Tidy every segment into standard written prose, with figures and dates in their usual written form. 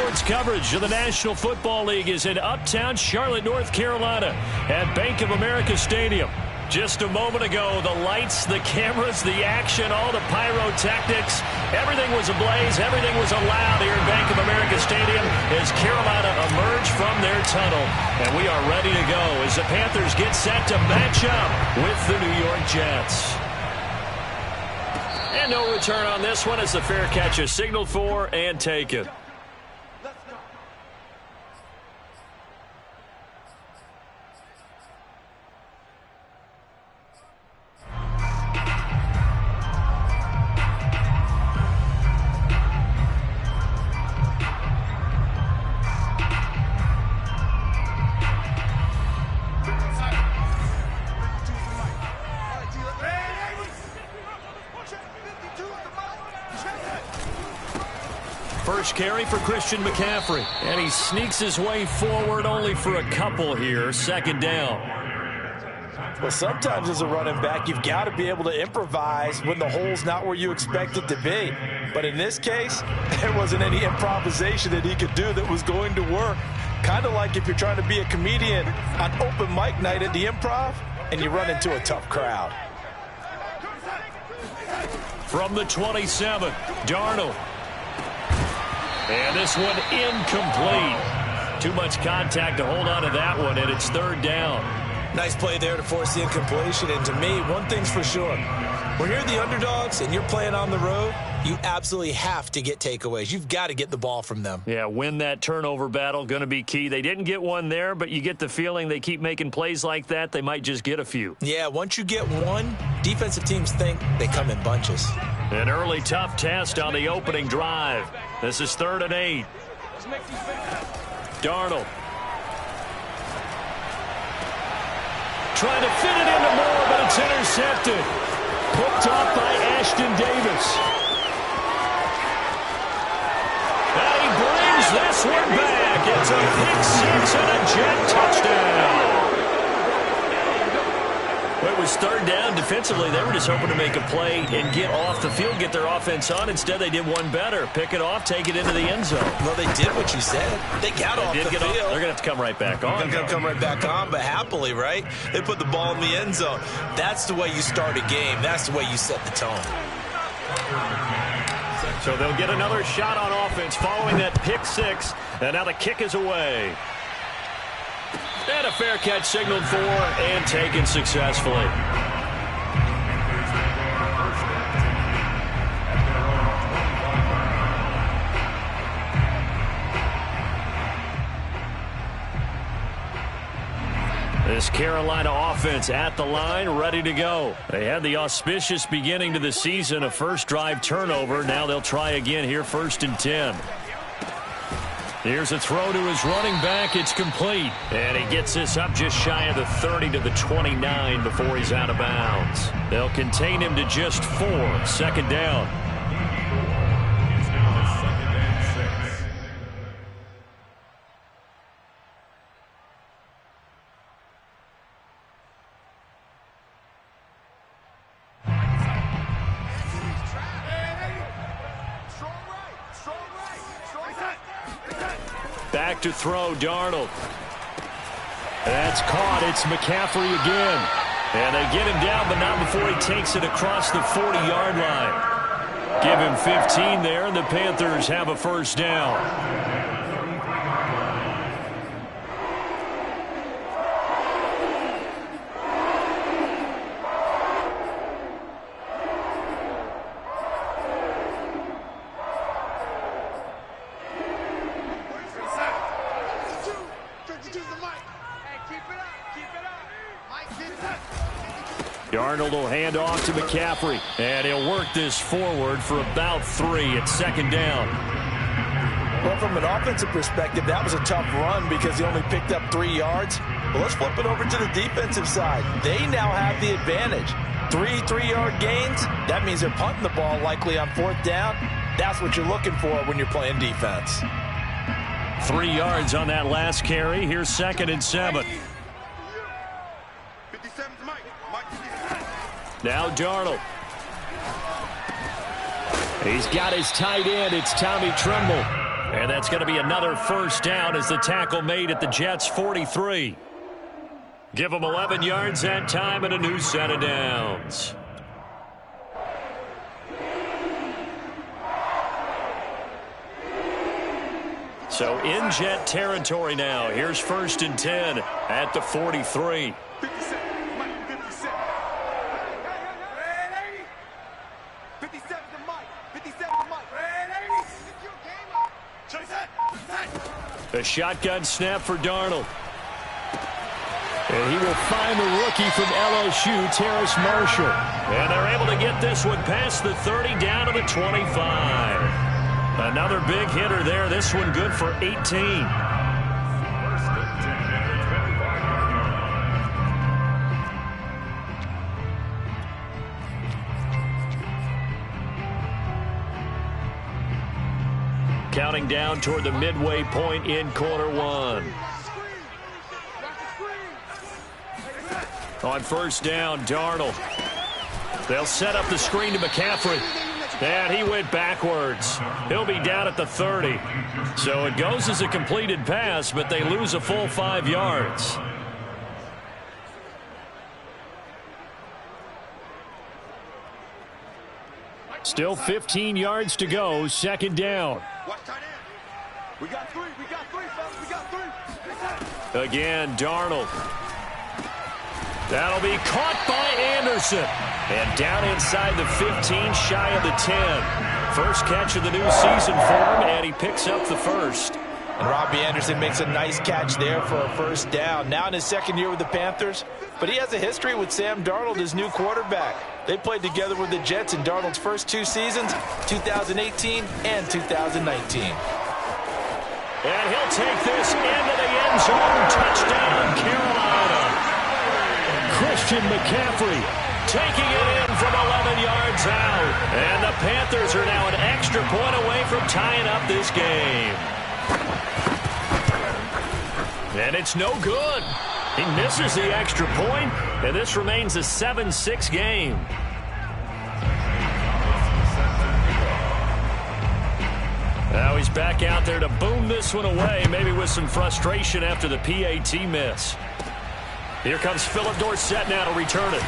Sports coverage of the National Football League is in uptown Charlotte, North Carolina at Bank of America Stadium. Just a moment ago, the lights, the cameras, the action, all the pyrotechnics, everything was ablaze, everything was allowed here at Bank of America Stadium as Carolina emerged from their tunnel. And we are ready to go as the Panthers get set to match up with the New York Jets. And no return on this one as the fair catch is signaled for and taken. First carry for Christian McCaffrey. And he sneaks his way forward only for a couple here. Second down. Well, sometimes as a running back, you've got to be able to improvise when the hole's not where you expect it to be. But in this case, there wasn't any improvisation that he could do that was going to work. Kind of like if you're trying to be a comedian on open mic night at the Improv and you run into a tough crowd. From the 27, Darnold. And this one incomplete. Too much contact to hold on to that one, and it's third down. Nice play there to force the incompletion. And to me, one thing's for sure. When you're the underdogs and you're playing on the road, you absolutely have to get takeaways. You've got to get the ball from them. Yeah, win that turnover battle, going to be key. They didn't get one there, but you get the feeling they keep making plays like that, they might just get a few. Yeah, once you get one, defensive teams think they come in bunches. An early tough test on the opening drive. This is 3rd and 8. Darnold. Trying to fit it into Moore, but it's intercepted. Picked off by Ashton Davis. And he brings this one back. It's a pick 6 and a Jet touchdown. Well, it was third down. Defensively, they were just hoping to make a play and get off the field, get their offense on. Instead, they did one better. Pick it off, take it into the end zone. Well, they did what you said. They got off the field. They're going to have to come right back on. They're going to come right back on, but happily, right? They put the ball in the end zone. That's the way you start a game. That's the way you set the tone. So they'll get another shot on offense following that pick 6. And now the kick is away. And a fair catch signaled for and taken successfully. This Carolina offense at the line, ready to go. They had the auspicious beginning to the season, a first drive turnover. Now they'll try again here, 1st and 10. Here's a throw to his running back. It's complete. And he gets this up just shy of the 30 to the 29 before he's out of bounds. They'll contain him to just 4. 2nd down. Back to throw, Darnold. That's caught. It's McCaffrey again. And they get him down, but not before he takes it across the 40-yard line. Give him 15 there, and the Panthers have a first down. Darnold will hand off to McCaffrey, and he'll work this forward for about 3 at 2nd down. Well, from an offensive perspective, that was a tough run because he only picked up 3 yards. Well, let's flip it over to the defensive side. They now have the advantage. 3 3-yard gains, that means they're punting the ball likely on 4th down. That's what you're looking for when you're playing defense. 3 yards on that last carry. Here's 2nd and 7. Now Darnold. He's got his tight end. It's Tommy Tremble. And that's going to be another first down as the tackle made at the Jets' 43. Give them 11 yards that time and a new set of downs. So in Jet territory now. Here's 1st and 10 at the 43. 57. A shotgun snap for Darnold. And he will find the rookie from LSU, Terrace Marshall. And they're able to get this one past the 30 down to the 25. Another big hitter there. This one good for 18. Counting down toward the midway point in quarter one. On 1st down, Darnold. They'll set up the screen to McCaffrey. And he went backwards. He'll be down at the 30. So it goes as a completed pass, but they lose a full 5 yards. Still 15 yards to go, 2nd down. We got three, fellas, we got three. Again, Darnold. That'll be caught by Anderson. And down inside the 15, shy of the 10. First catch of the new season for him, and he picks up the first. And Robbie Anderson makes a nice catch there for a 1st down. Now in his 2nd year with the Panthers, but he has a history with Sam Darnold, his new quarterback. They played together with the Jets in Darnold's first 2 seasons, 2018 and 2019. And he'll take this into the end zone. Touchdown, Carolina. Christian McCaffrey taking it in from 11 yards out. And the Panthers are now an extra point away from tying up this game. And it's no good. He misses the extra point, and this remains a 7-6 game. Now he's back out there to boom this one away, maybe with some frustration after the PAT miss. Here comes Philip Dorsett now to return it.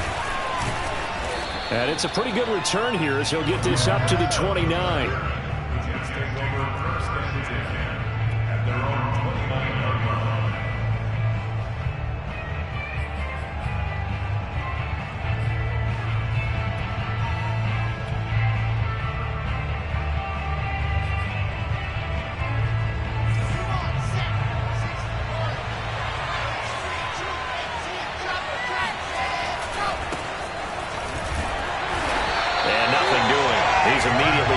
And it's a pretty good return here as he'll get this up to the 29.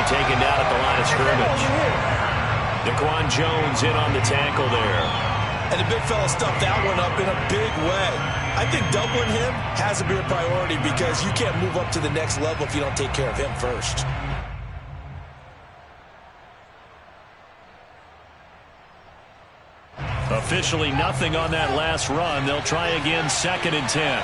Taken down at the line of scrimmage. Daquan Jones in on the tackle there. And the big fella stuffed that one up in a big way. I think doubling him has to be a priority because you can't move up to the next level if you don't take care of him first. Officially nothing on that last run. They'll try again, 2nd and 10.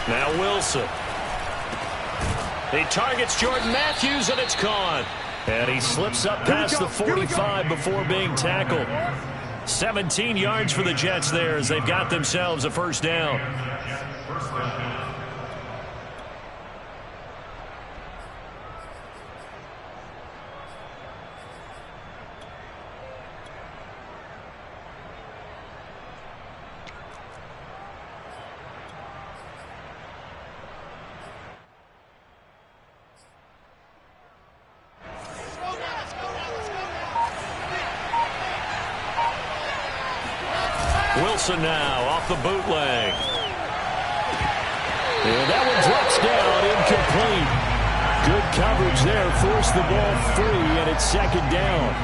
Now Wilson. He targets Jordan Matthews, and it's gone. And he slips up past the 45 before being tackled. 17 yards for the Jets there as they've got themselves a 1st down. Wilson now off the bootleg. And that one drops down, incomplete. Good coverage there, forced the ball free, and it's 2nd down.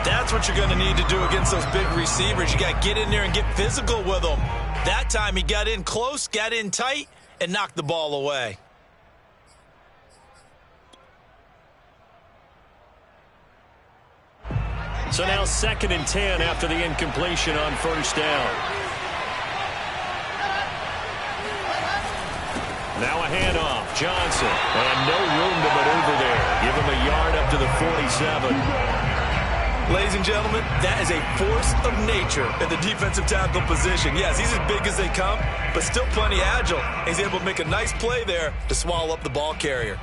That's what you're going to need to do against those big receivers. You got to get in there and get physical with them. That time he got in close, got in tight, and knocked the ball away. So now 2nd and 10 after the incompletion on 1st down. Now a handoff. Johnson. And no room to maneuver there. Give him a yard up to the 47. Ladies and gentlemen, that is a force of nature in the defensive tackle position. Yes, he's as big as they come, but still plenty agile. He's able to make a nice play there to swallow up the ball carrier.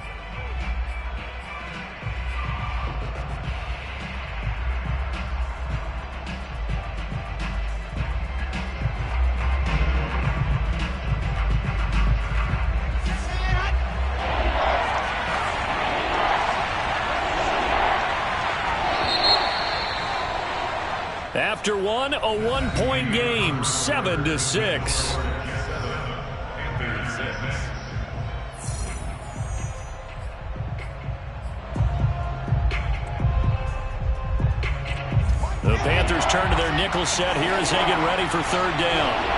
After one, a one-point game, 7-6. The Panthers turn to their nickel set here as they get ready for third down.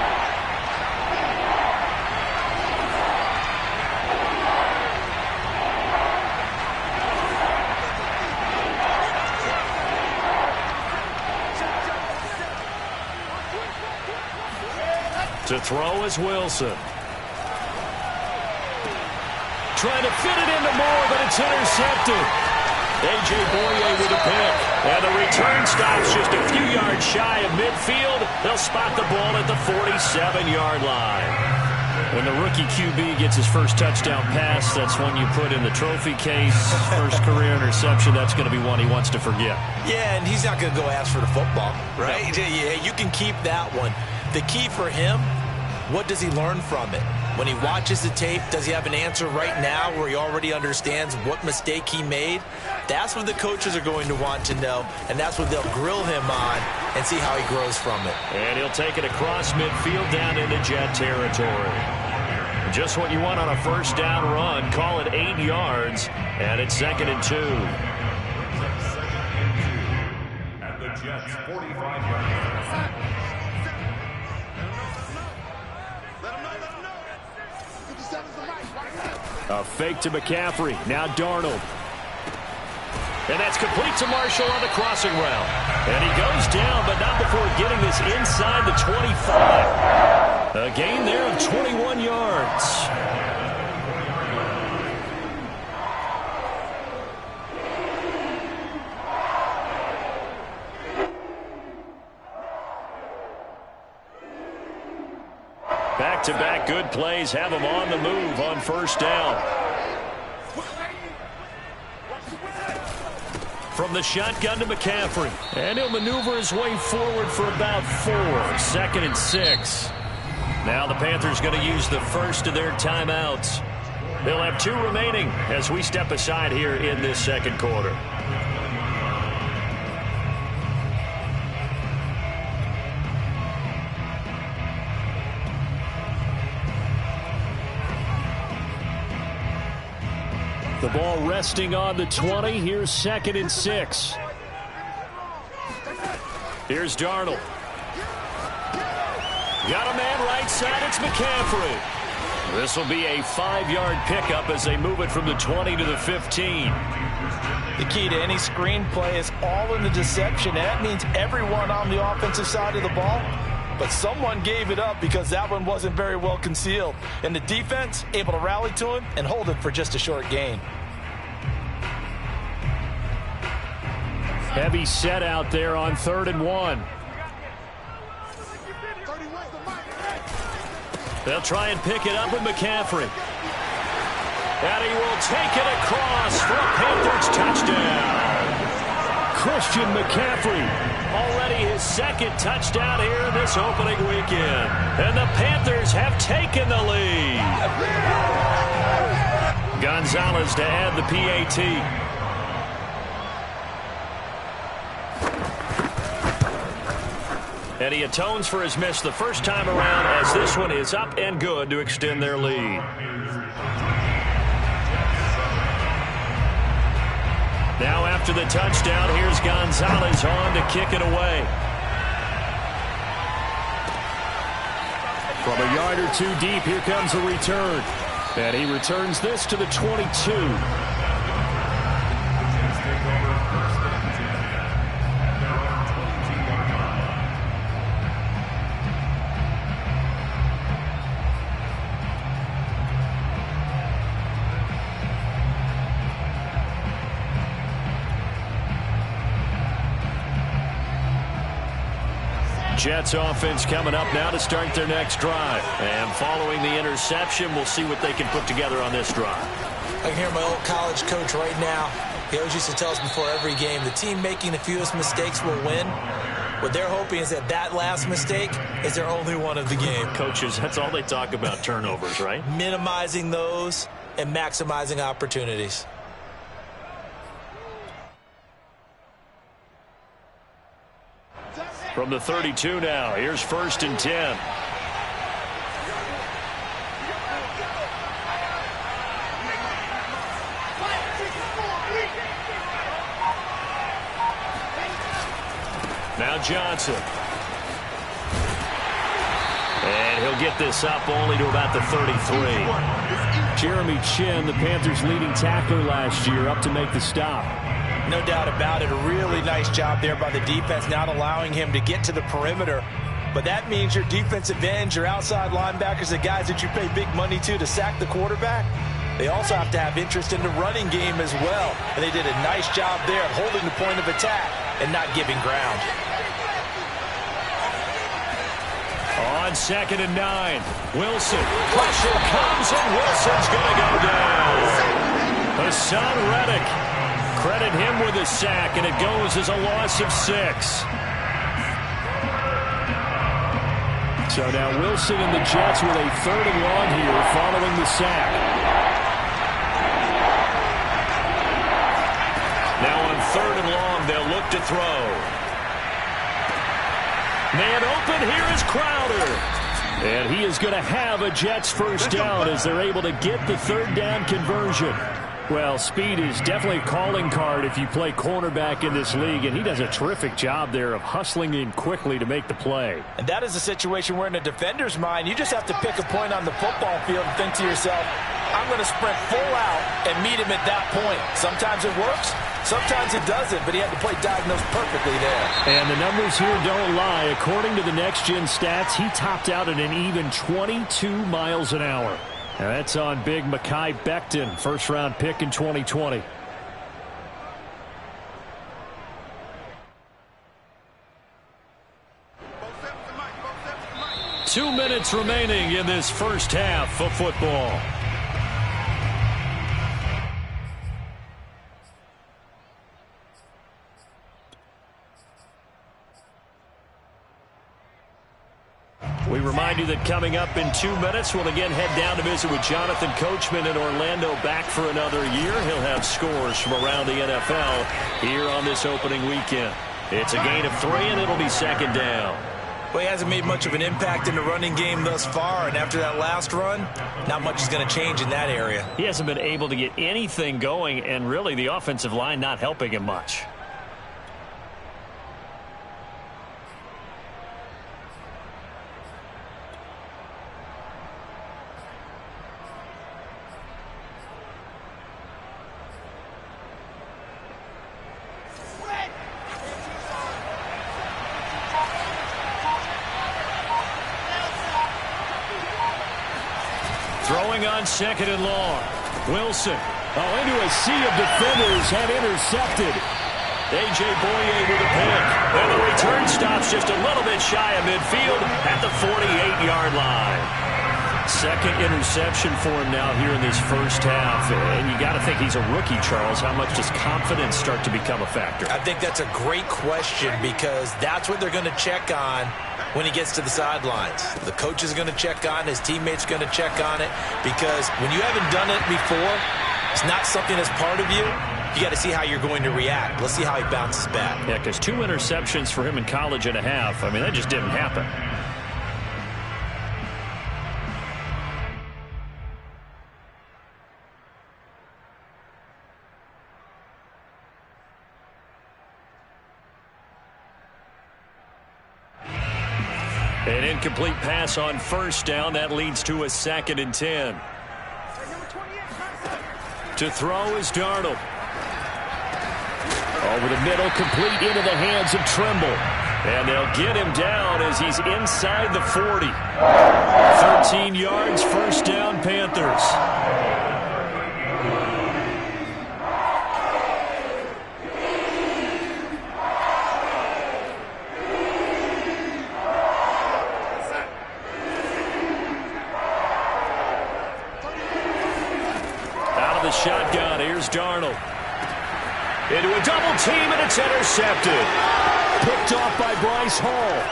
To throw is Wilson. Trying to fit it into Moore, but it's intercepted. A.J. Boye with a pick. And the return stops just a few yards shy of midfield. They'll spot the ball at the 47-yard line. When the rookie QB gets his first touchdown pass, that's one you put in the trophy case. First career interception, that's going to be one he wants to forget. Yeah, and he's not going to go ask for the football, right? Yeah, you can keep that one. The key for him, what does he learn from it? When he watches the tape, does he have an answer right now where he already understands what mistake he made? That's what the coaches are going to want to know, and that's what they'll grill him on and see how he grows from it. And he'll take it across midfield down into Jet territory. Just what you want on a first down run. Call it 8 yards, and it's 2nd and 2. At the Jets' 45-yard line. A fake to McCaffrey. Now Darnold. And that's complete to Marshall on the crossing route. And he goes down, but not before getting this inside the 25. A gain there of 21 yards. Back-to-back good plays have him on the move on first down. From the shotgun to McCaffrey. And he'll maneuver his way forward for about 4. 2nd and 6. Now the Panthers going to use the first of their timeouts. They'll have 2 remaining as we step aside here in this second quarter. The ball resting on the 20. Here's 2nd and 6. Here's Darnold. Got a man right side. It's McCaffrey. This will be a 5-yard pickup as they move it from the 20 to the 15. The key to any screen play is all in the deception. That means everyone on the offensive side of the ball. But someone gave it up because that one wasn't very well concealed. And the defense able to rally to him and hold it for just a short gain. Heavy set out there on 3rd and 1. They'll try and pick it up with McCaffrey. And he will take it across for a Panthers touchdown. Christian McCaffrey. Already his 2nd touchdown here in this opening weekend. And the Panthers have taken the lead. Gonzalez to add the PAT. And he atones for his miss the first time around as this one is up and good to extend their lead. Now after the touchdown, here's Gonzalez on to kick it away. From a yard or 2 deep, here comes a return. And he returns this to the 22. Jets offense coming up now to start their next drive. And following the interception, we'll see what they can put together on this drive. I can hear my old college coach right now. He always used to tell us before every game, the team making the fewest mistakes will win. What they're hoping is that that last mistake is their only one of the game. Coaches, that's all they talk about, turnovers, right? Minimizing those and maximizing opportunities. From the 32 now, here's 1st and 10. Now Johnson. And he'll get this up only to about the 33. Jeremy Chin, the Panthers' leading tackler last year, up to make the stop. No doubt about it. A really nice job there by the defense, not allowing him to get to the perimeter. But that means your defensive ends, your outside linebackers, the guys that you pay big money to sack the quarterback, they also have to have interest in the running game as well. And they did a nice job there of holding the point of attack and not giving ground. On 2nd and 9, Wilson. Pressure comes, and Wilson's going to go down. Hassan Reddick. Credit him with a sack, and it goes as a loss of 6. So now Wilson and the Jets with a 3rd and long here following the sack. Now on 3rd and long, they'll look to throw. Man open, here is Crowder. And he is going to have a Jets first down as they're able to get the 3rd down conversion. Well, speed is definitely a calling card if you play cornerback in this league, and he does a terrific job there of hustling in quickly to make the play. And that is a situation where in a defender's mind, you just have to pick a point on the football field and think to yourself, I'm going to sprint full out and meet him at that point. Sometimes it works, sometimes it doesn't, but he had to play diagnosed perfectly there. And the numbers here don't lie. According to the next-gen stats, he topped out at an even 22 miles an hour. Now that's on big Mekhi Becton, first-round pick in 2020. Two minutes remaining in this first half of football. We remind you that coming up in 2 minutes, we'll again head down to visit with Jonathan Coachman in Orlando, back for another year. He'll have scores from around the NFL here on this opening weekend. It's a gain of 3, and it'll be 2nd down. Well, he hasn't made much of an impact in the running game thus far, and after that last run, not much is going to change in that area. He hasn't been able to get anything going, and really the offensive line not helping him much. Throwing on 2nd and long. Wilson. Oh, into a sea of defenders, had intercepted. A.J. Boye with a pick. And the return stops just a little bit shy of midfield at the 48-yard line. 2nd interception for him now here in this first half. And you got to think he's a rookie, Charles. How much does confidence start to become a factor? I think that's a great question because that's what they're going to check on when he gets to the sidelines. The coach is going to check on, his teammates going to check on it, because when you haven't done it before, it's not something that's part of you. You got to see how you're going to react. Let's see how he bounces back. Yeah, because 2 interceptions for him in college and a half. I mean, that just didn't happen. An incomplete pass on 1st down. That leads to a 2nd and 10. To throw is Darnold. Over the middle, complete into the hands of Trimble. And they'll get him down as he's inside the 40. 13 yards, 1st down, Panthers. Darnold. Into a double team, and it's intercepted. Picked off by Bryce Hall.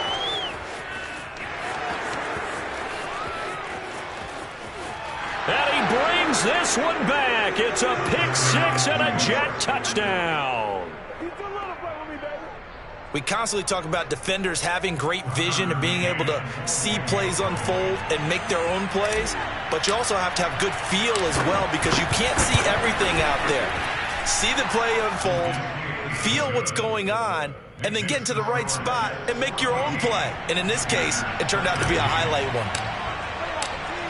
And he brings this one back. It's a pick six and a Jet touchdown. We constantly talk about defenders having great vision and being able to see plays unfold and make their own plays, but you also have to have good feel as well because you can't see everything out there. See the play unfold, feel what's going on, and then get into the right spot and make your own play. And in this case, it turned out to be a highlight one.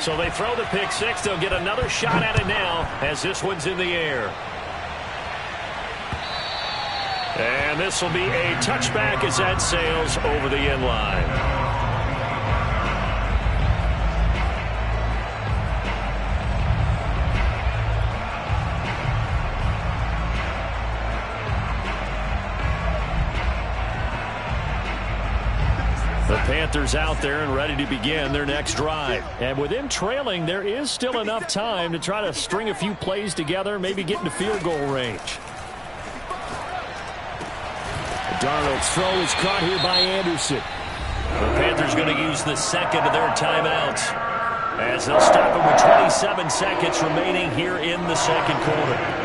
So they throw the pick six. They'll get another shot at it now as this one's in the air. And this will be a touchback as that sails over the end line. The Panthers out there and ready to begin their next drive. And with them trailing, there is still enough time to try to string a few plays together, maybe get into field goal range. Darnold's throw is caught here by Anderson. The Panthers going to use the second of their timeouts as they'll stop him with 27 seconds remaining here in the second quarter.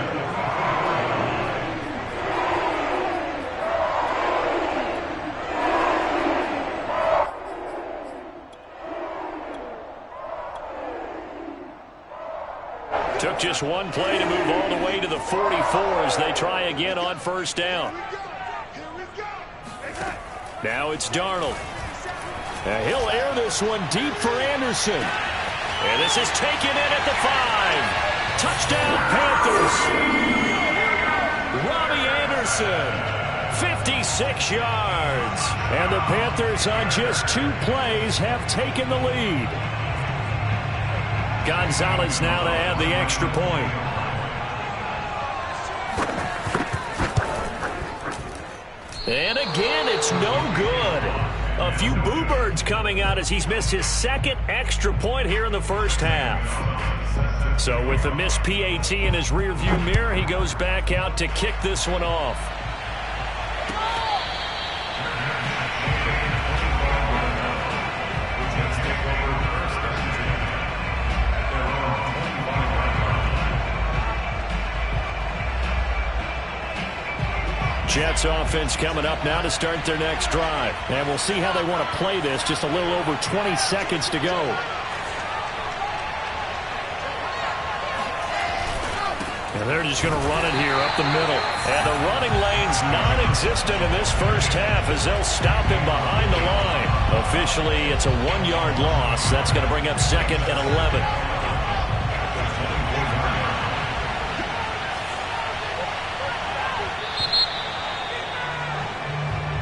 Took just one play to move all the way to the 44 as they try again on first down. Now it's Darnold. He'll air this one deep for Anderson. And this is taken in at the 5. Touchdown, Panthers. Robbie Anderson, 56 yards. And the Panthers on just 2 plays have taken the lead. Gonzalez now to add the extra point. And again, it's no good. A few boo birds coming out as he's missed his second extra point here in the first half. So with the missed PAT in his rearview mirror, he goes back out to kick this one off. Jets offense coming up now to start their next drive. And we'll see how they want to play this. Just a little over 20 seconds to go. And they're just going to run it here up the middle. And the running lane's non-existent in this first half as they'll stop him behind the line. Officially, it's a 1-yard loss. That's going to bring up second and 11.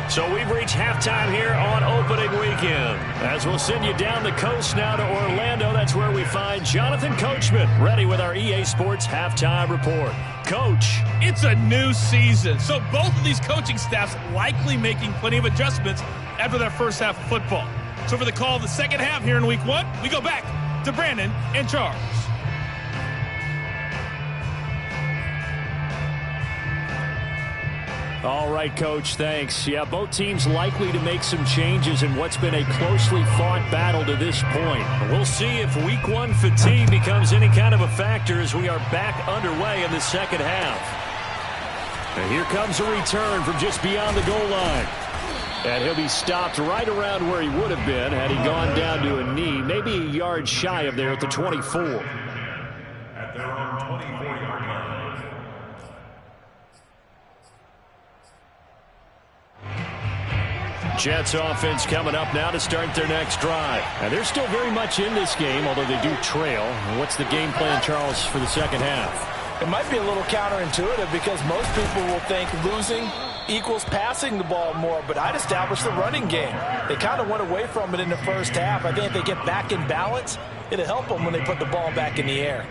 So we've reached halftime here on opening weekend. As we'll send you down the coast now to Orlando, that's where we find Jonathan Coachman ready with our EA Sports halftime report. Coach. It's a new season, so both of these coaching staffs likely making plenty of adjustments after their first half of football. So for the call of the second half here in week 1, we go back to Brandon and Charles. All right, Coach, thanks. Yeah, both teams likely to make some changes in what's been a closely fought battle to this point. We'll see if week 1 fatigue becomes any kind of a factor as we are back underway in the second half. And here comes a return from just beyond the goal line. And he'll be stopped right around where he would have been had he gone down to a knee, maybe a yard shy of there at the 24. At their own 24-yard line. Jets offense coming up now to start their next drive. And they're still very much in this game, although they do trail. What's the game plan, Charles, for the second half? It might be a little counterintuitive because most people will think losing equals passing the ball more, but I'd establish the running game. They kind of went away from it in the first half. I think if they get back in balance, it'll help them when they put the ball back in the air.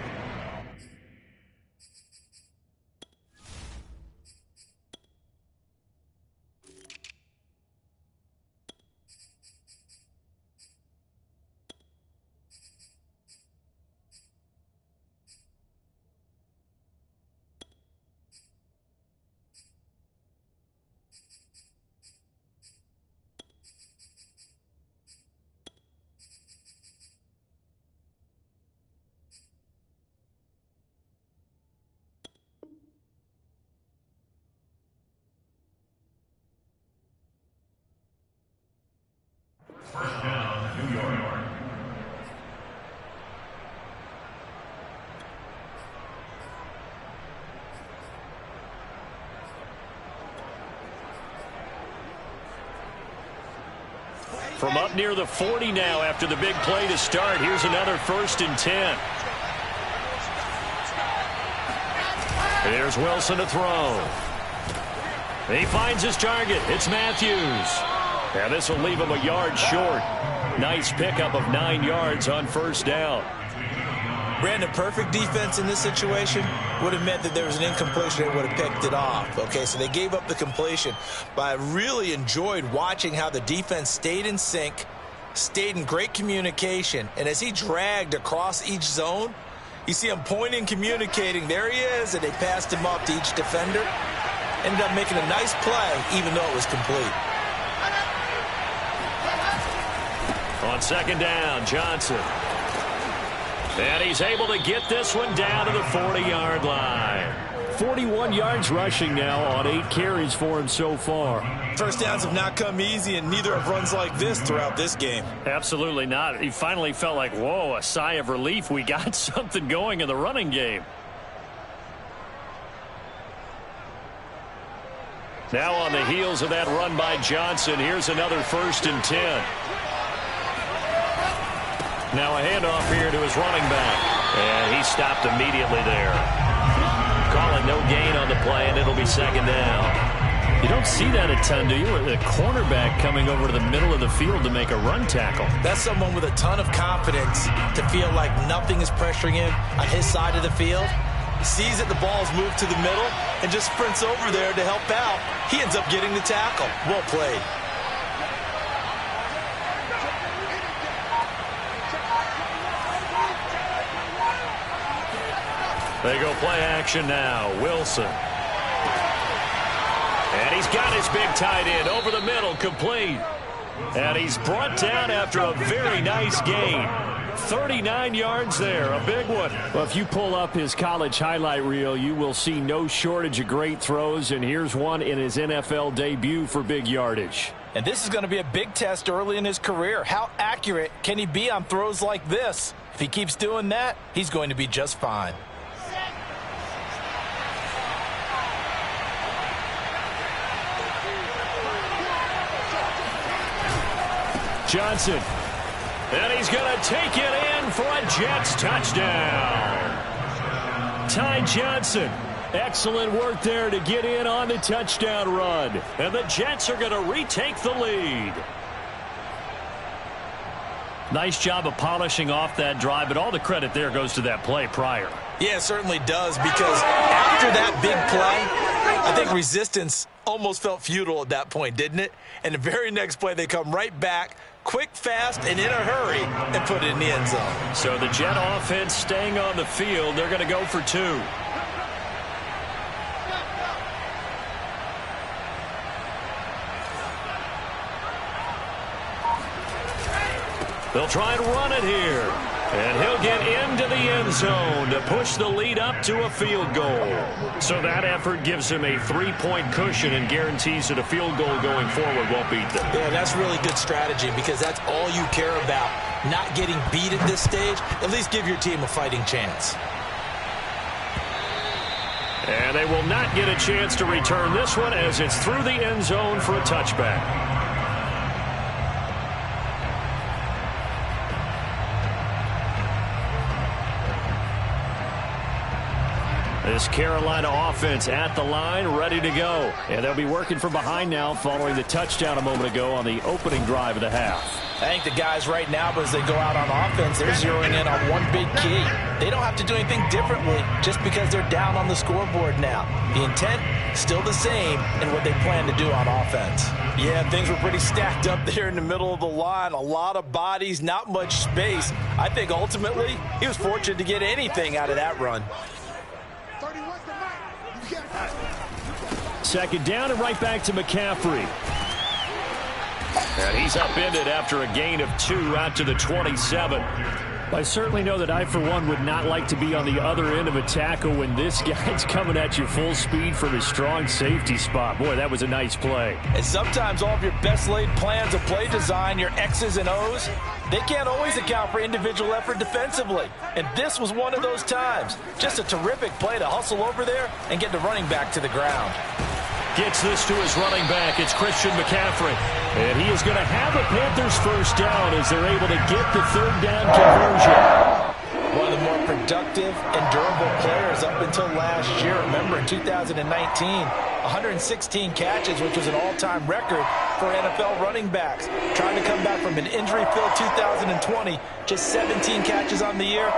from up near the 40 now after the big play to start. Here's another 1st and 10. Here's Wilson to throw. He finds his target. It's Matthews. And this will leave him a yard short. Nice pickup of 9 yards on 1st down. Brandon, perfect defense in this situation would have meant that there was an incompletion that would have picked it off. Okay, so they gave up the completion. But I really enjoyed watching how the defense stayed in sync, stayed in great communication, and as he dragged across each zone, you see him pointing, communicating. There he is, and they passed him off to each defender. Ended up making a nice play, even though it was complete. On 2nd down, Johnson. And he's able to get this one down to the 40-yard line. 41 yards rushing now on 8 carries for him so far. First downs have not come easy, and neither have runs like this throughout this game. Absolutely not. He finally felt like, whoa, a sigh of relief. We got something going in the running game. Now on the heels of that run by Johnson, here's another 1st and 10. Now a handoff here to his running back. And he stopped immediately there. Calling no gain on the play, and it'll be 2nd down. You don't see that a ton, do you? The cornerback coming over to the middle of the field to make a run tackle. That's someone with a ton of confidence to feel like nothing is pressuring him on his side of the field. Sees that the ball's moved to the middle and just sprints over there to help out. He ends up getting the tackle. Well played. They go play action now. Wilson. And he's got his big tight end over the middle, complete. And he's brought down after a very nice gain. 39 yards there, a big one. Well, if you pull up his college highlight reel, you will see no shortage of great throws, and here's one in his NFL debut for big yardage. And this is going to be a big test early in his career. How accurate can he be on throws like this? If he keeps doing that, he's going to be just fine. Johnson. And he's going to take it in for a Jets touchdown. Ty Johnson. Excellent work there to get in on the touchdown run. And the Jets are going to retake the lead. Nice job of polishing off that drive, but all the credit there goes to that play prior. Yeah, it certainly does, because after that big play, I think resistance almost felt futile at that point, didn't it? And the very next play, they come right back, quick, fast, and in a hurry, and put it in the end zone. So the Jet offense staying on the field. They're going to go for 2. They'll try and run it here. And he'll get into the end zone to push the lead up to a field goal. So that effort gives him a 3-point cushion and guarantees that a field goal going forward won't beat them. Yeah, that's really good strategy, because that's all you care about. Not getting beat at this stage. At least give your team a fighting chance. And they will not get a chance to return this one as it's through the end zone for a touchback. This Carolina offense at the line, ready to go. And they'll be working from behind now following the touchdown a moment ago on the opening drive of the half. I think the guys right now, as they go out on offense, they're zeroing in on one big key. They don't have to do anything differently just because they're down on the scoreboard now. The intent, still the same in what they plan to do on offense. Yeah, things were pretty stacked up there in the middle of the line. A lot of bodies, not much space. I think ultimately he was fortunate to get anything out of that run. 2nd down and right back to McCaffrey. And he's upended after a gain of 2 out to the 27. I certainly know that I, for one, would not like to be on the other end of a tackle when this guy's coming at you full speed from his strong safety spot. Boy, that was a nice play. And sometimes all of your best laid plans of play design, your X's and O's, they can't always account for individual effort defensively. And this was one of those times. Just a terrific play to hustle over there and get the running back to the ground. Gets this to his running back. It's Christian McCaffrey. And he is going to have a Panthers first down as they're able to get the third down conversion. One of the more productive and durable players up until last year. Remember, in 2019, 116 catches, which was an all-time record for NFL running backs. Trying to come back from an injury-filled 2020, just 17 catches on the year.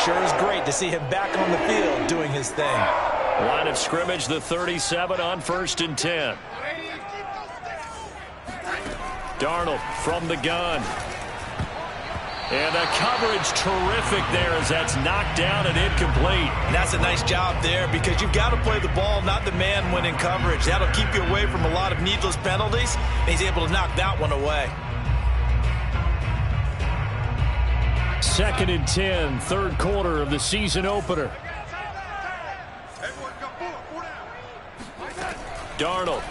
Sure is great to see him back on the field doing his thing. Line of scrimmage, the 37 on 1st and 10. Darnold from the gun. And the coverage terrific there as that's knocked down and incomplete. And that's a nice job there because you've got to play the ball, not the man when in coverage. That'll keep you away from a lot of needless penalties. And he's able to knock that one away. 2nd and 10, third quarter of the season opener. Darnold.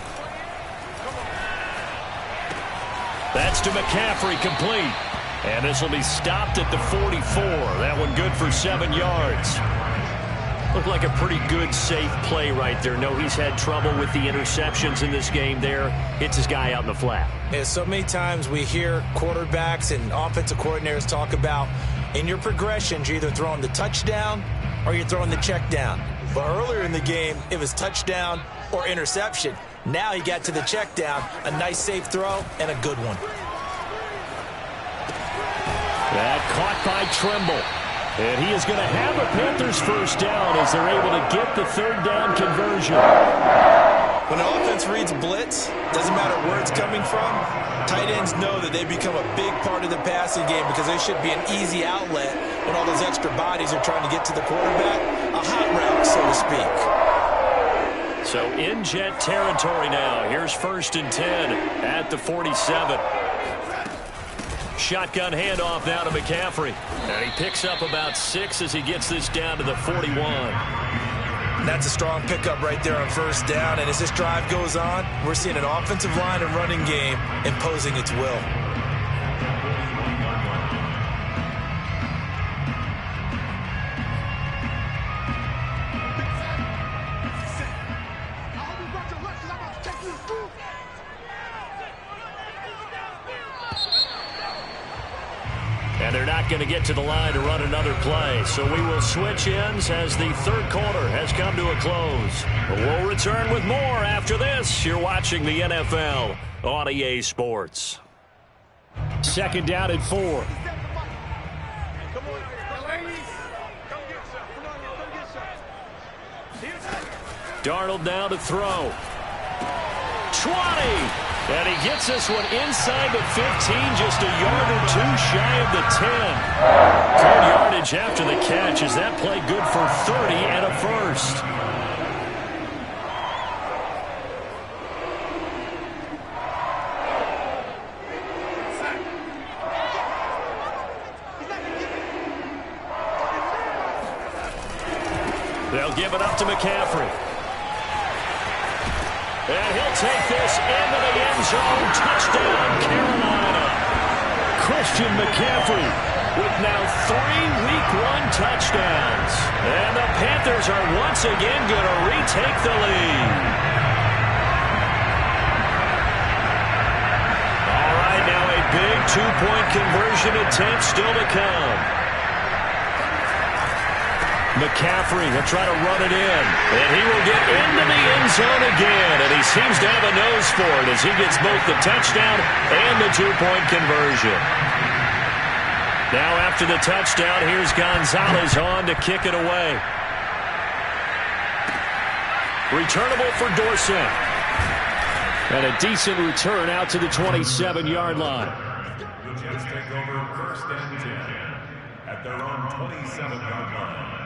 That's to McCaffrey, complete. And this will be stopped at the 44. That one good for 7 yards. Looked like a pretty good, safe play right there. No, he's had trouble with the interceptions in this game there. Hits his guy out in the flat. Yeah, so many times we hear quarterbacks and offensive coordinators talk about in your progressions, you're either throwing the touchdown or you're throwing the check down. But earlier in the game, it was touchdown or interception. Now he got to the check down, a nice safe throw, and a good one. That caught by Tremble. And he is going to have a Panthers first down as they're able to get the third down conversion. When an offense reads blitz, doesn't matter where it's coming from, tight ends know that they become a big part of the passing game because they should be an easy outlet when all those extra bodies are trying to get to the quarterback. A hot route, so to speak. So in jet territory now. Here's 1st and 10 at the 47. Shotgun handoff now to McCaffrey. And he picks up about 6 as he gets this down to the 41. That's a strong pickup right there on 1st down. And as this drive goes on, we're seeing an offensive line and running game imposing its will. And they're not going to get to the line to run another play. So we will switch ends as the third quarter has come to a close. We'll return with more after this. You're watching the NFL on EA Sports. 2nd down and 4. Darnold now to throw. 20! And he gets this one inside the 15, just a yard or 2 shy of the 10. Good yardage after the catch. Is that play good for 30 and a first? They'll give it up to McCaffrey. And he'll take this into the end zone. Touchdown, Carolina. Christian McCaffrey with now 3 Week 1 touchdowns. And the Panthers are once again going to retake the lead. All right, now a big 2-point conversion attempt still to come. McCaffrey will try to run it in, and he will get into the end zone again, and he seems to have a nose for it as he gets both the touchdown and the 2-point conversion. Now after the touchdown, here's Gonzalez on to kick it away. Returnable for Dorsett. And a decent return out to the 27-yard line. The Jets take over 1st and 10 at their own 27-yard line.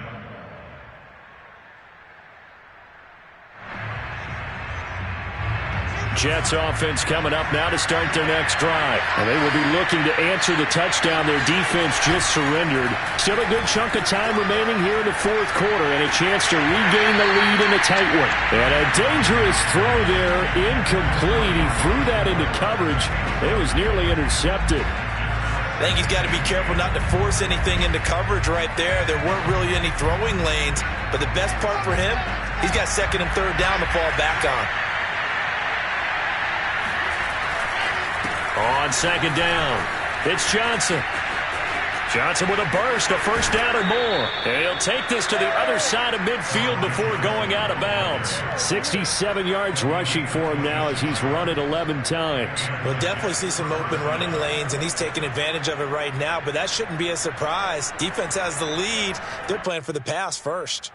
Jets offense coming up now to start their next drive. And they will be looking to answer the touchdown their defense just surrendered. Still a good chunk of time remaining here in the 4th quarter and a chance to regain the lead in a tight one. And a dangerous throw there, incomplete. He threw that into coverage. It was nearly intercepted. I think he's got to be careful not to force anything into coverage right there. There weren't really any throwing lanes, but the best part for him, he's got 2nd and 3rd down to fall back on. On second down, it's Johnson. Johnson with a burst, a first down or more. And he'll take this to the other side of midfield before going out of bounds. 67 yards rushing for him now as he's run it 11 times. We'll definitely see some open running lanes, and he's taking advantage of it right now, but that shouldn't be a surprise. Defense has the lead. They're playing for the pass first.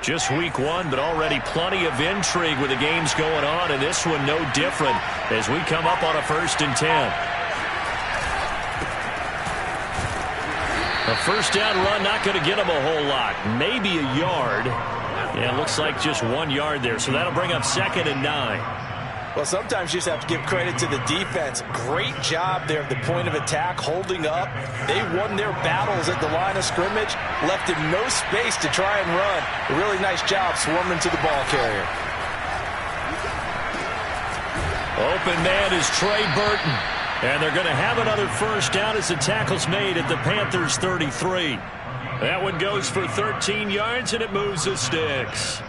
Just week one, but already plenty of intrigue with the games going on, and this one no different as we come up on a 1st and 10. A first down run, not going to get him a whole lot. Maybe a yard. Yeah, it looks like just 1 yard there, so that'll bring up 2nd and 9. Well, sometimes you just have to give credit to the defense. Great job there at the point of attack, holding up. They won their battles at the line of scrimmage, left him no space to try and run. A really nice job swarming to the ball carrier. Open man is Trey Burton. And they're going to have another first down as the tackle's made at the Panthers' 33. That one goes for 13 yards, and it moves the sticks.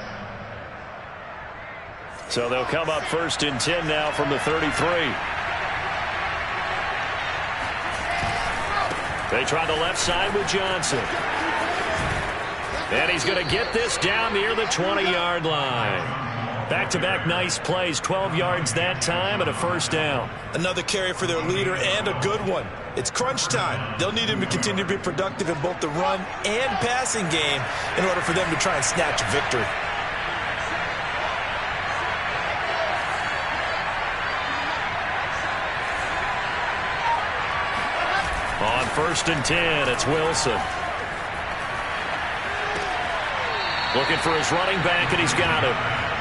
So they'll come up 1st and 10 now from the 33. They try the left side with Johnson. And he's going to get this down near the 20-yard line. Back-to-back nice plays, 12 yards that time and a first down. Another carry for their leader and a good one. It's crunch time. They'll need him to continue to be productive in both the run and passing game in order for them to try and snatch a victory. On 1st and 10, it's Wilson. Looking for his running back, and he's got him.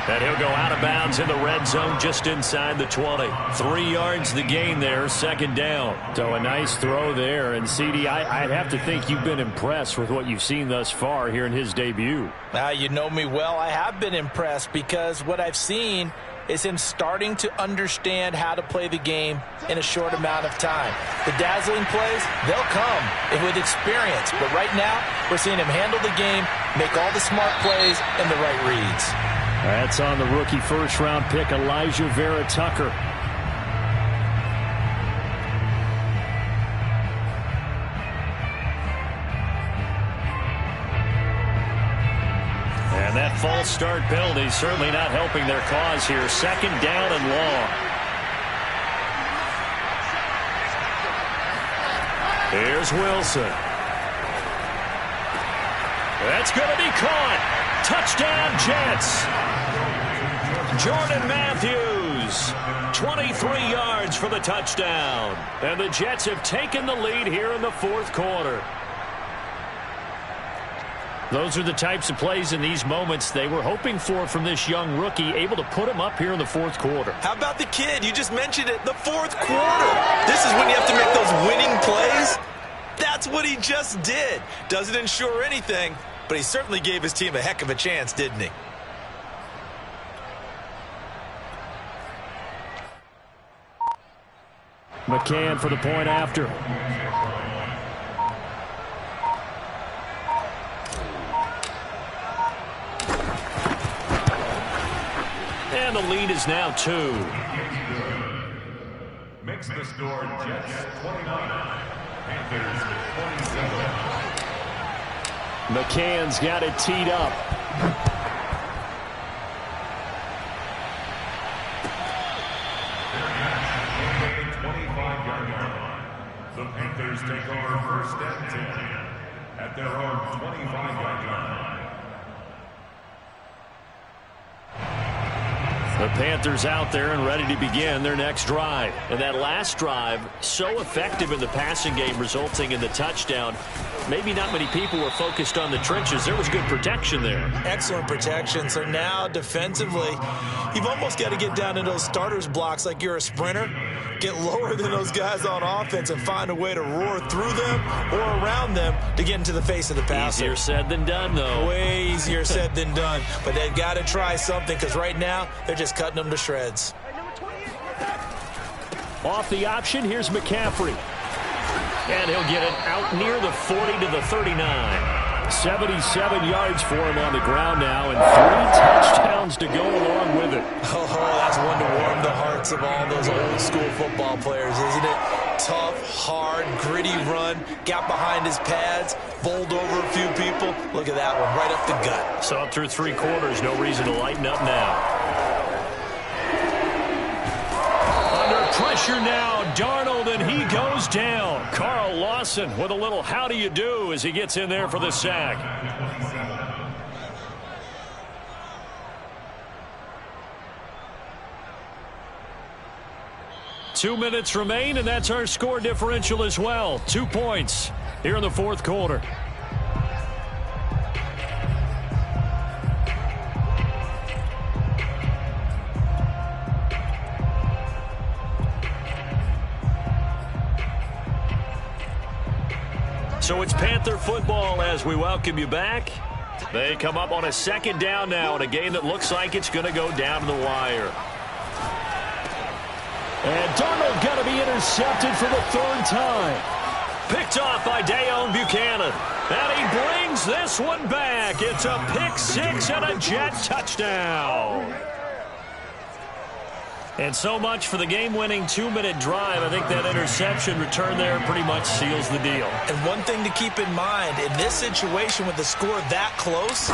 And he'll go out of bounds in the red zone just inside the 20. 3 yards the gain there, 2nd down. So a nice throw there. And, CD, I'd have to think you've been impressed with what you've seen thus far here in his debut. You know me well. I have been impressed because what I've seen is him starting to understand how to play the game in a short amount of time. The dazzling plays, they'll come with experience. But right now, we're seeing him handle the game, make all the smart plays and the right reads. That's on the rookie first-round pick, Elijah Vera Tucker. And that false start penalty certainly not helping their cause here. 2nd down and long. Here's Wilson. That's going to be caught. Touchdown, Jets. Jordan Matthews, 23 yards for the touchdown. And the Jets have taken the lead here in the 4th quarter. Those are the types of plays in these moments they were hoping for from this young rookie, able to put him up here in the 4th quarter. How about the kid? You just mentioned it, the 4th quarter. This is when you have to make those winning plays. That's what he just did. Doesn't ensure anything, but he certainly gave his team a heck of a chance, didn't he? McCann for the point after. And the lead is now 2. Makes the score Jets 29, Panthers 27. McCann's got it teed up. The Panthers take over 1st and 10 at their own 25-yard line. The Panthers out there and ready to begin their next drive. And that last drive, so effective in the passing game, resulting in the touchdown. Maybe not many people were focused on the trenches. There was good protection there. Excellent protection. So now defensively, you've almost got to get down in those starters blocks like you're a sprinter. Get lower than those guys on offense and find a way to roar through them or around them to get into the face of the passer. Easier said than done, though. Way easier said than done. But they've got to try something because right now they're just cutting them to shreds. Off the option, here's McCaffrey. And he'll get it out near the 40 to the 39. 77 yards for him on the ground now, and 3 touchdowns to go along with it. Oh, that's one to warm the hearts of all those old school football players, isn't it? Tough, hard, gritty run, got behind his pads, bowled over a few people. Look at that one, right up the gut. So up through 3 quarters, no reason to lighten up now. Under pressure now, Darnold, and he goes down. Carl Lawson with a little how do you do as he gets in there for the sack. Two minutes remain, and that's our score differential as well. 2 points here in the fourth quarter. So it's Panther football as we welcome you back. They come up on a second down now in a game that looks like it's going to go down to the wire. And Darnold got to be intercepted for the 3rd time. Picked off by Dayon Buchanan. And he brings this one back. It's a pick 6 and a Jet touchdown. And so much for the game-winning 2-minute drive. I think that interception return there pretty much seals the deal. And one thing to keep in mind, in this situation with the score that close,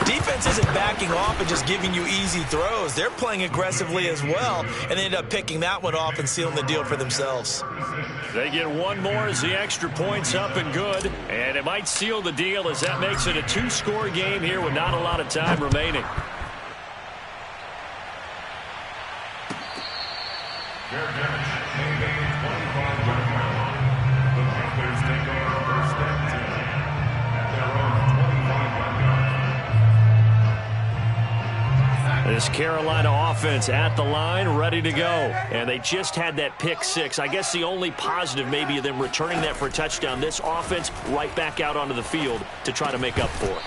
defense isn't backing off and just giving you easy throws. They're playing aggressively as well, and they end up picking that one off and sealing the deal for themselves. They get one more as the extra point's up and good. And it might seal the deal as that makes it a 2-score game here with not a lot of time remaining. Fair catch, maybe 25-yard line. The Panthers take over first and 10 at their own 25-yard line. This Carolina offense at the line, ready to go. And they just had that pick 6. I guess the only positive maybe of them returning that for a touchdown. This offense right back out onto the field to try to make up for it.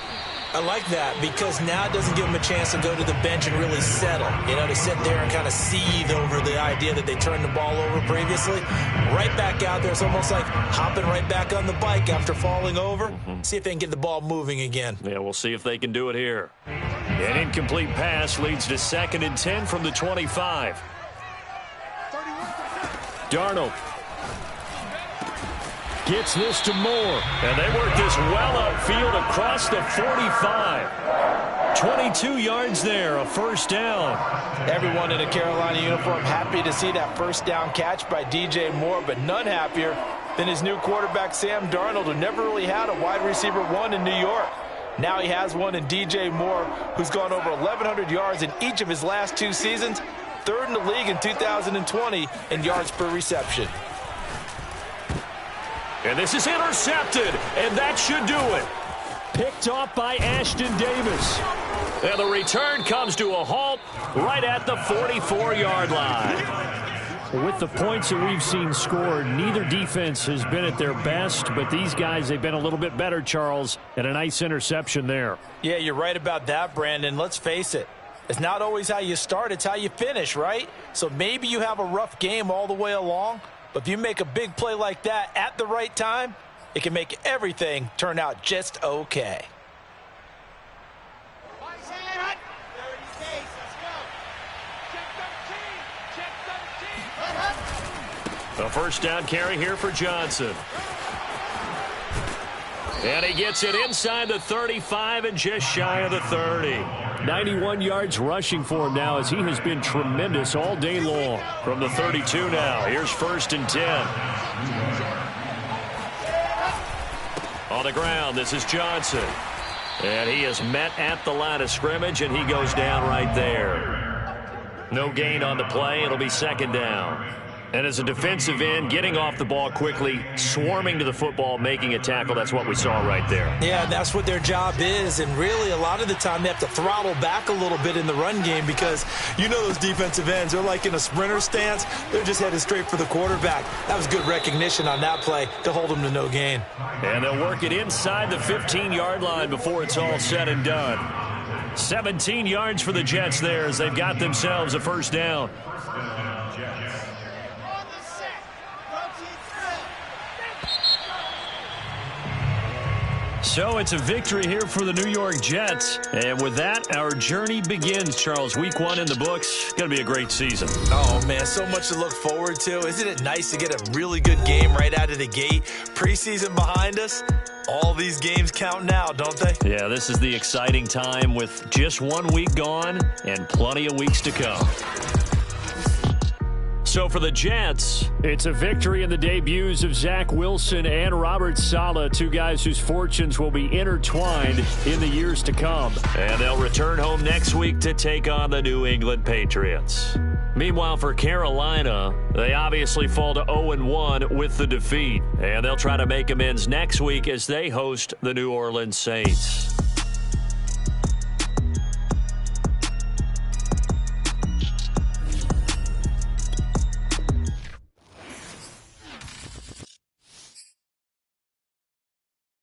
I like that because now it doesn't give them a chance to go to the bench and really settle. You know, to sit there and kind of seethe over the idea that they turned the ball over previously. Right back out there. It's almost like hopping right back on the bike after falling over. See if they can get the ball moving again. Yeah, we'll see if they can do it here. An incomplete pass leads to 2nd and 10 from the 25. Darnold gets this to Moore. And they work this well upfield across the 45. 22 yards there, a first down. Everyone in a Carolina uniform happy to see that first down catch by DJ Moore, but none happier than his new quarterback, Sam Darnold, who never really had a wide receiver 1 in New York. Now he has one in DJ Moore, who's gone over 1,100 yards in each of his last 2 seasons, 3rd in the league in 2020 in yards per reception. And this is intercepted, and that should do it. Picked off by Ashton Davis. And the return comes to a halt right at the 44-yard line. With the points that we've seen scored, neither defense has been at their best, but these guys, they've been a little bit better, Charles, and a nice interception there. Yeah, you're right about that, Brandon. Let's face it. It's not always how you start, it's how you finish, right? So maybe you have a rough game all the way along, but if you make a big play like that at the right time, it can make everything turn out just okay. A first down carry here for Johnson. And he gets it inside the 35 and just shy of the 30. 91 yards rushing for him now as he has been tremendous all day long. From the 32 now, here's 1st and 10. On the ground, this is Johnson. And he is met at the line of scrimmage, and he goes down right there. No gain on the play. It'll be 2nd down. And as a defensive end, getting off the ball quickly, swarming to the football, making a tackle, that's what we saw right there. Yeah, that's what their job is, and really a lot of the time they have to throttle back a little bit in the run game because you know those defensive ends, they're like in a sprinter stance. They're just headed straight for the quarterback. That was good recognition on that play to hold them to no gain. And they'll work it inside the 15-yard line before it's all said and done. 17 yards for the Jets there as they've got themselves a first down. So it's a victory here for the New York Jets. And with that, our journey begins, Charles. Week 1 in the books. Going to be a great season. Oh, man, so much to look forward to. Isn't it nice to get a really good game right out of the gate? Preseason behind us. All these games count now, don't they? Yeah, this is the exciting time with just 1 week gone and plenty of weeks to come. So for the Jets, it's a victory in the debuts of Zach Wilson and Robert Saleh, two guys whose fortunes will be intertwined in the years to come. And they'll return home next week to take on the New England Patriots. Meanwhile, for Carolina, they obviously fall to 0-1 with the defeat. And they'll try to make amends next week as they host the New Orleans Saints.